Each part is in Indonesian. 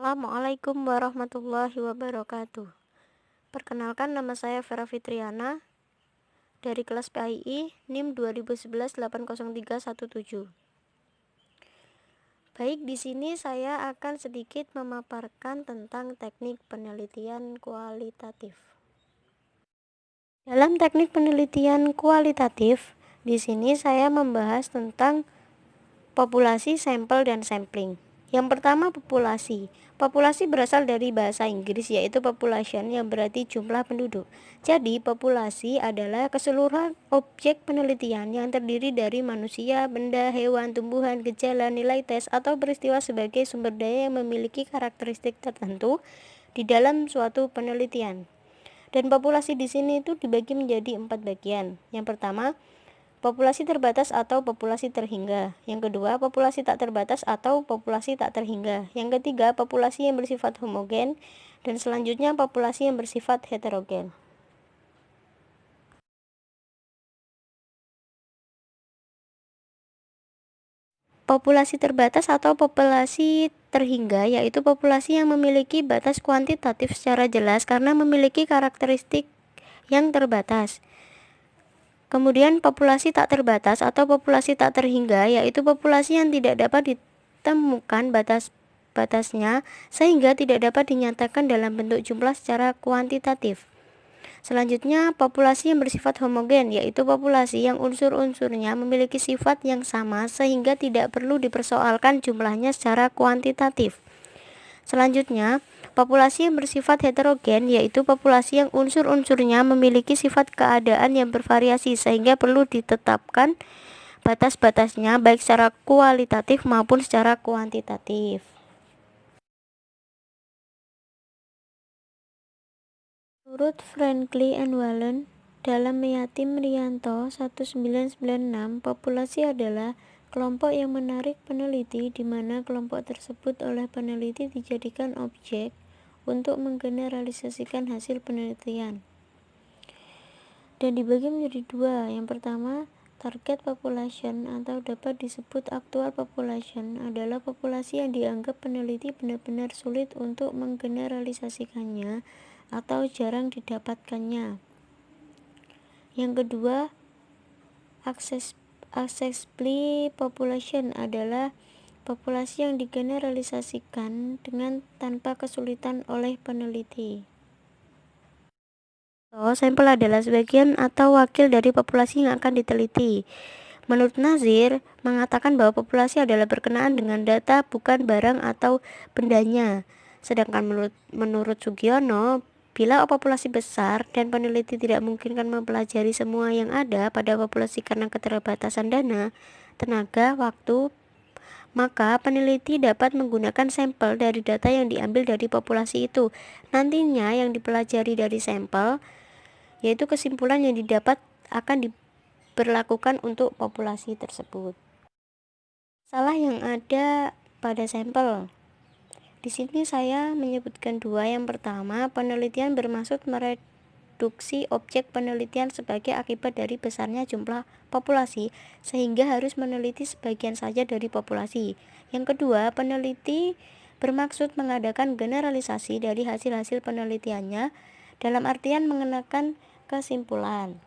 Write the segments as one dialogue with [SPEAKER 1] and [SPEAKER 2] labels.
[SPEAKER 1] Assalamualaikum warahmatullahi wabarakatuh. Perkenalkan, nama saya Vera Fitriana dari kelas PAII NIM 2011-80317. Baik, di sini saya akan sedikit memaparkan tentang teknik penelitian kualitatif. Dalam teknik penelitian kualitatif, di sini saya membahas tentang populasi, sampel, dan sampling. Yang pertama, populasi. Populasi berasal dari bahasa Inggris, yaitu population, yang berarti jumlah penduduk. Jadi, populasi adalah keseluruhan objek penelitian yang terdiri dari manusia, benda, hewan, tumbuhan, gejala, nilai tes, atau peristiwa sebagai sumber daya yang memiliki karakteristik tertentu di dalam suatu penelitian. Dan populasi di sini itu dibagi menjadi 4 bagian. Yang pertama, populasi terbatas atau populasi terhingga. Yang kedua, populasi tak terbatas atau populasi tak terhingga. Yang ketiga, populasi yang bersifat homogen. Dan selanjutnya, populasi yang bersifat heterogen. Populasi terbatas atau populasi terhingga yaitu populasi yang memiliki batas kuantitatif secara jelas karena memiliki karakteristik yang terbatas. Kemudian populasi tak terbatas atau populasi tak terhingga yaitu populasi yang tidak dapat ditemukan batasnya sehingga tidak dapat dinyatakan dalam bentuk jumlah secara kuantitatif. Selanjutnya, populasi yang bersifat homogen yaitu populasi yang unsur-unsurnya memiliki sifat yang sama sehingga tidak perlu dipersoalkan jumlahnya secara kuantitatif. Selanjutnya, populasi yang bersifat heterogen yaitu populasi yang unsur-unsurnya memiliki sifat keadaan yang bervariasi sehingga perlu ditetapkan batas-batasnya baik secara kualitatif maupun secara kuantitatif. Menurut Frankly and Wallen dalam Meyatim Rianto 1996, populasi adalah kelompok yang menarik peneliti di mana kelompok tersebut oleh peneliti dijadikan objek untuk menggeneralisasikan hasil penelitian. Dan dibagi menjadi dua. Yang pertama, target population atau dapat disebut actual population adalah populasi yang dianggap peneliti benar-benar sulit untuk menggeneralisasikannya atau jarang didapatkannya. Yang kedua, accessible population adalah populasi yang digeneralisasikan dengan tanpa kesulitan oleh peneliti. Sampel adalah sebagian atau wakil dari populasi yang akan diteliti. Menurut Nazir, mengatakan bahwa populasi adalah berkenaan dengan data, bukan barang atau bendanya. Sedangkan menurut Sugiono, bila populasi besar dan peneliti tidak memungkinkan mempelajari semua yang ada pada populasi karena keterbatasan dana, tenaga, waktu, maka peneliti dapat menggunakan sampel dari data yang diambil dari populasi itu. Nantinya yang dipelajari dari sampel, yaitu kesimpulan yang didapat akan diberlakukan untuk populasi tersebut. Masalah yang ada pada sampel. Di sini saya menyebutkan dua. Yang pertama, penelitian bermaksud mereduksi objek penelitian sebagai akibat dari besarnya jumlah populasi, sehingga harus meneliti sebagian saja dari populasi. Yang kedua, peneliti bermaksud mengadakan generalisasi dari hasil-hasil penelitiannya dalam artian mengenakan kesimpulan.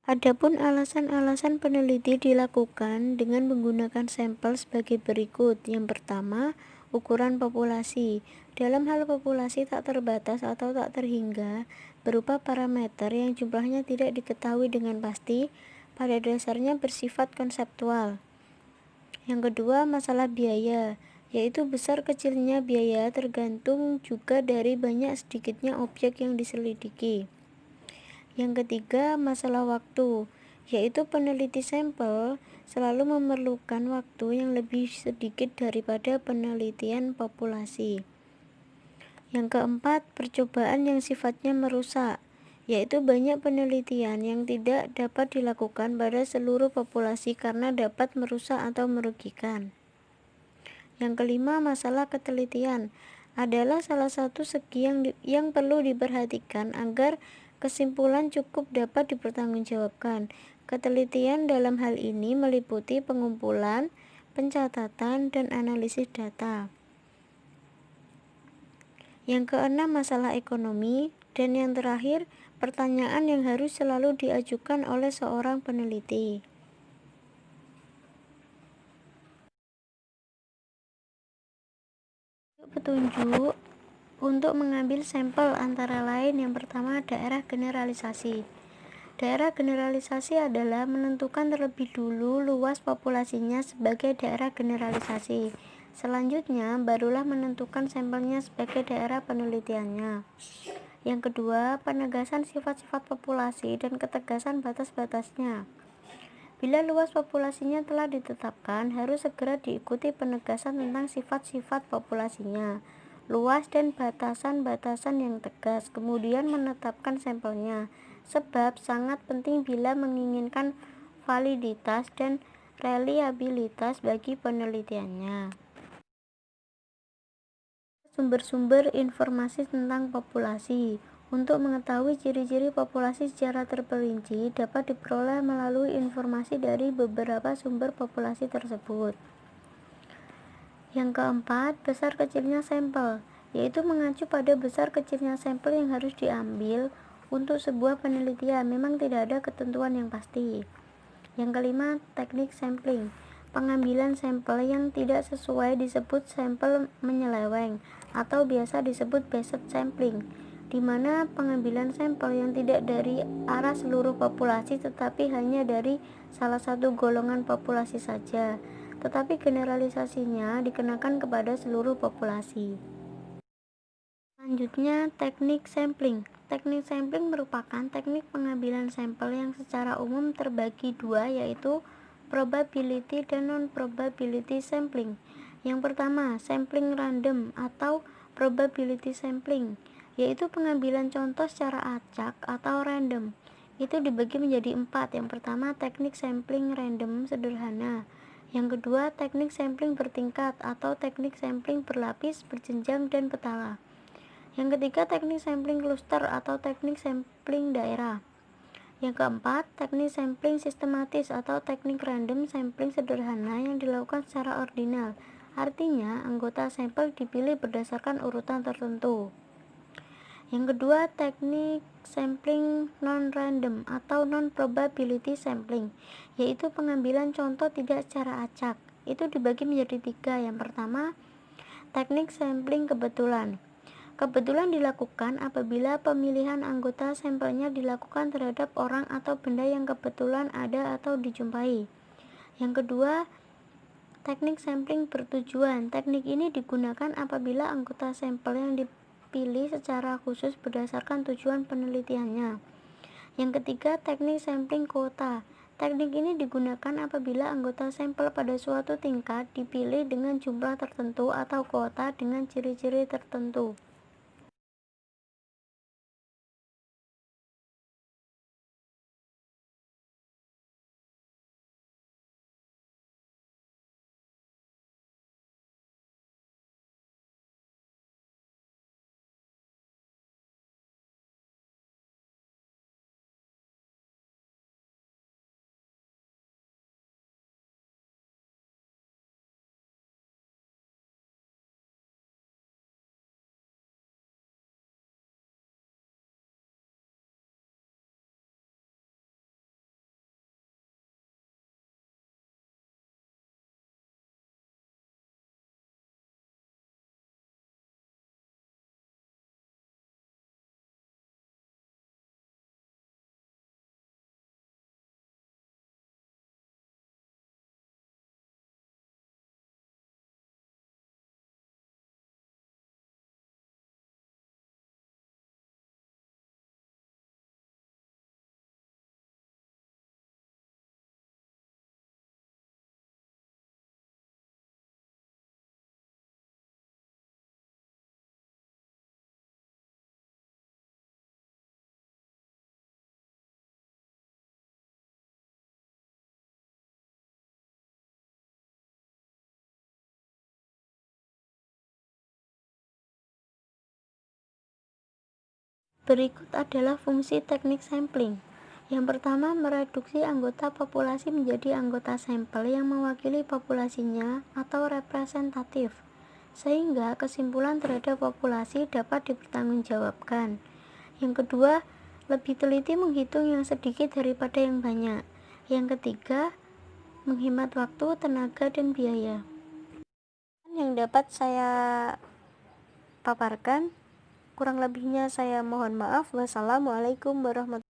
[SPEAKER 1] Adapun alasan-alasan peneliti dilakukan dengan menggunakan sampel sebagai berikut. Yang pertama, ukuran populasi. Dalam hal populasi tak terbatas atau tak terhingga, berupa parameter yang jumlahnya tidak diketahui dengan pasti, pada dasarnya bersifat konseptual. Yang kedua, masalah biaya, yaitu besar kecilnya biaya tergantung juga dari banyak sedikitnya objek yang diselidiki. Yang ketiga, masalah waktu, yaitu peneliti sampel selalu memerlukan waktu yang lebih sedikit daripada penelitian populasi. Yang keempat, percobaan yang sifatnya merusak, yaitu banyak penelitian yang tidak dapat dilakukan pada seluruh populasi karena dapat merusak atau merugikan. Yang kelima, masalah ketelitian adalah salah satu segi yang perlu diperhatikan agar kesimpulan cukup dapat dipertanggungjawabkan. Ketelitian dalam hal ini meliputi pengumpulan, pencatatan, dan analisis data. Yang keenam, masalah ekonomi. Dan yang terakhir, pertanyaan yang harus selalu diajukan oleh seorang peneliti. Petunjuk untuk mengambil sampel antara lain, yang pertama, daerah generalisasi. Daerah generalisasi adalah menentukan terlebih dulu luas populasinya sebagai daerah generalisasi. Selanjutnya, barulah menentukan sampelnya sebagai daerah penelitiannya. Yang kedua, penegasan sifat-sifat populasi dan ketegasan batas-batasnya. Bila luas populasinya telah ditetapkan, harus segera diikuti penegasan tentang sifat-sifat populasinya, luas dan batasan-batasan yang tegas, kemudian menetapkan sampelnya, sebab sangat penting bila menginginkan validitas dan reliabilitas bagi penelitiannya. Sumber-sumber informasi tentang populasi. Untuk mengetahui ciri-ciri populasi secara terperinci dapat diperoleh melalui informasi dari beberapa sumber populasi tersebut. Yang keempat, besar kecilnya sampel, yaitu mengacu pada besar kecilnya sampel yang harus diambil untuk sebuah penelitian. Memang tidak ada ketentuan yang pasti. Yang kelima, teknik sampling. Pengambilan sampel yang tidak sesuai disebut sampel menyeleweng atau biasa disebut based sampling, di mana pengambilan sampel yang tidak dari arah seluruh populasi tetapi hanya dari salah satu golongan populasi saja, tetapi generalisasinya dikenakan kepada seluruh populasi. Selanjutnya, teknik sampling. Teknik sampling merupakan teknik pengambilan sampel yang secara umum terbagi dua, yaitu probability dan non-probability sampling. Yang pertama, sampling random atau probability sampling, yaitu pengambilan contoh secara acak atau random. Itu dibagi menjadi 4. Yang pertama, teknik sampling random sederhana. Yang kedua, teknik sampling bertingkat atau teknik sampling berlapis, berjenjang, dan petala. Yang ketiga, teknik sampling cluster atau teknik sampling daerah. Yang keempat, teknik sampling sistematis atau teknik random sampling sederhana yang dilakukan secara ordinal. Artinya, anggota sampel dipilih berdasarkan urutan tertentu. Yang kedua, teknik sampling non-random atau non-probability sampling, yaitu pengambilan contoh tidak secara acak. Itu dibagi menjadi 3. Yang pertama, teknik sampling kebetulan. Kebetulan dilakukan apabila pemilihan anggota sampelnya dilakukan terhadap orang atau benda yang kebetulan ada atau dijumpai. Yang kedua, teknik sampling bertujuan. Teknik ini digunakan apabila anggota sampel yang dipilih secara khusus berdasarkan tujuan penelitiannya. Yang ketiga, teknik sampling kuota. Teknik ini digunakan apabila anggota sampel pada suatu tingkat dipilih dengan jumlah tertentu atau kuota dengan ciri-ciri tertentu. Berikut adalah fungsi teknik sampling. Yang pertama, mereduksi anggota populasi menjadi anggota sampel yang mewakili populasinya atau representatif, sehingga kesimpulan terhadap populasi dapat dipertanggungjawabkan. Yang kedua, lebih teliti menghitung yang sedikit daripada yang banyak. Yang ketiga, menghemat waktu, tenaga, dan biaya. Yang dapat saya paparkan, kurang lebihnya saya mohon maaf. Wassalamualaikum warahmatullahi wabarakatuh.